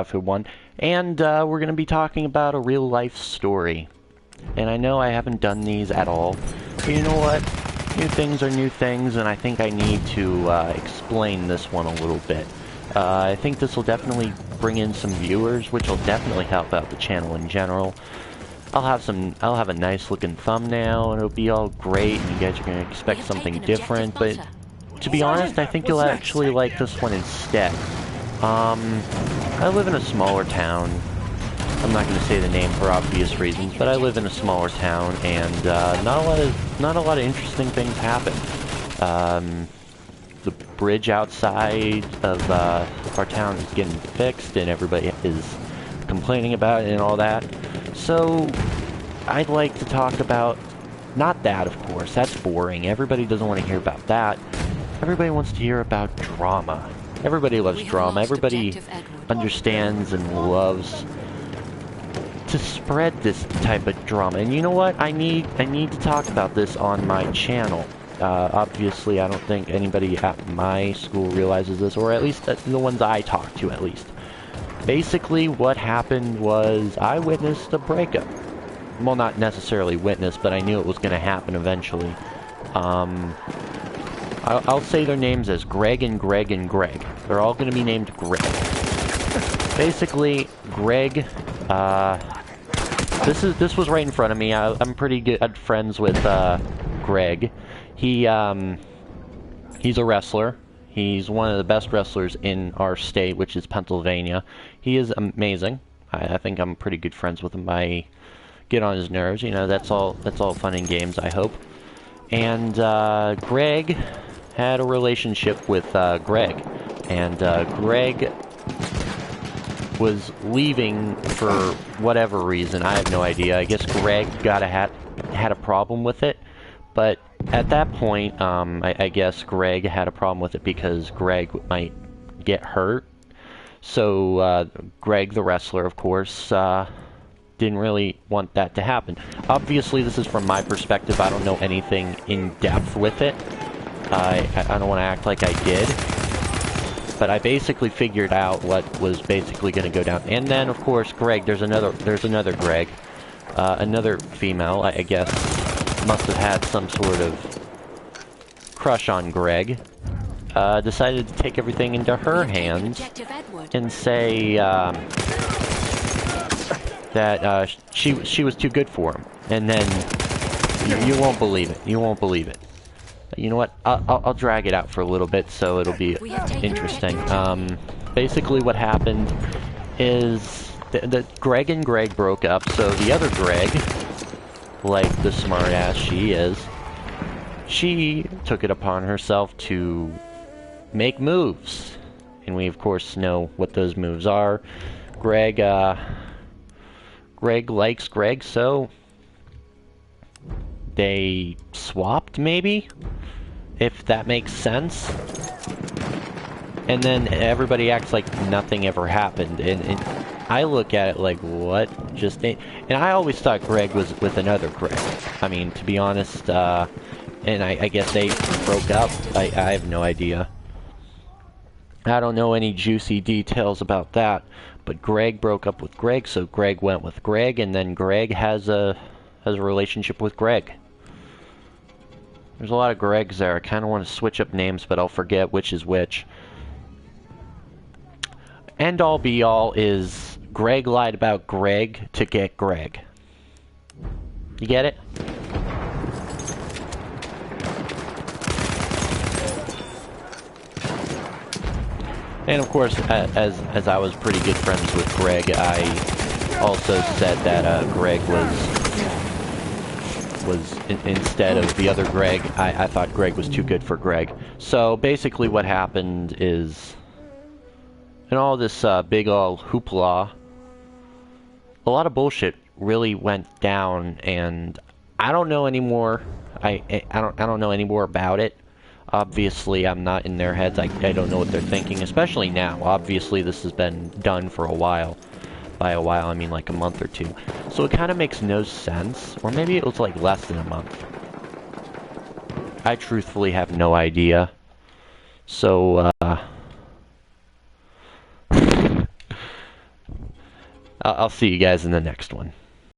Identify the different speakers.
Speaker 1: for one, and we're going to be talking about a real life story. And I know I haven't done these at all, but you know what? New things are new things, and I think I need to explain this one a little bit. I think this will definitely bring in some viewers, which will definitely help out the channel in general. I'll have a nice looking thumbnail, and it'll be all great, and you guys are going to expect something different, but to be honest, I think you'll actually like this one instead. I live in a smaller town. I'm not going to say the name for obvious reasons, but I live in a smaller town, and not a lot of interesting things happen. The bridge outside of our town is getting fixed, and everybody is complaining about it and all that. So I'd like to talk about not that, of course. That's boring. Everybody doesn't want to hear about that. Everybody wants to hear about drama. Everybody loves drama. Everybody understands and loves to spread this type of drama. And you know what? I need to talk about this on my channel. Obviously, I don't think anybody at my school realizes this, or at least the ones I talk to, at least. Basically, what happened was I witnessed a breakup. Well, not necessarily witnessed, but I knew it was going to happen eventually. I'll say their names as Greg and Greg and Greg. They're all going to be named Greg. Basically, Greg, this was right in front of me. I'm pretty good friends with Greg. He's a wrestler. He's one of the best wrestlers in our state, which is Pennsylvania. He is amazing. I think I'm pretty good friends with him. I get on his nerves. You know, that's all fun and games, I hope. And Greg had a relationship with Greg, and Greg was leaving for whatever reason. I have no idea. I guess Greg had a problem with it, but at that point, I guess Greg had a problem with it because Greg might get hurt. So Greg, the wrestler, of course, didn't really want that to happen. Obviously, this is from my perspective. I don't know anything in depth with it. I don't want to act like I did, but I basically figured out what was basically going to go down. And then, of course, Greg. There's another Greg, another female. I guess must have had some sort of crush on Greg. Decided to take everything into her hands and say that she was too good for him. And then you won't believe it. You won't believe it. You know what? I'll drag it out for a little bit so it'll be interesting. Basically what happened is that Greg and Greg broke up, so the other Greg, like the smartass she is, she took it upon herself to make moves. And we, of course, know what those moves are. Greg likes Greg, so they swapped, maybe? If that makes sense. And then everybody acts like nothing ever happened. And I look at it like, what? And I always thought Greg was with another Greg. I mean, to be honest, and I guess they broke up. I have no idea. I don't know any juicy details about that. But Greg broke up with Greg, so Greg went with Greg, and then Greg has a relationship with Greg. There's a lot of Gregs there. I kind of want to switch up names, but I'll forget which is which. End all be all is Greg lied about Greg to get Greg. You get it? And of course, as I was pretty good friends with Greg, I also said that Greg was instead of the other Greg. I thought Greg was too good for Greg. So basically what happened is, in all this big ol' hoopla, a lot of bullshit really went down, and I don't know anymore. I don't know any more about it. Obviously, I'm not in their heads. I don't know what they're thinking, especially now. Obviously, this has been done for a while. By a while, I mean like a month or two. So it kind of makes no sense. Or maybe it was like less than a month. I truthfully have no idea. So, I'll see you guys in the next one.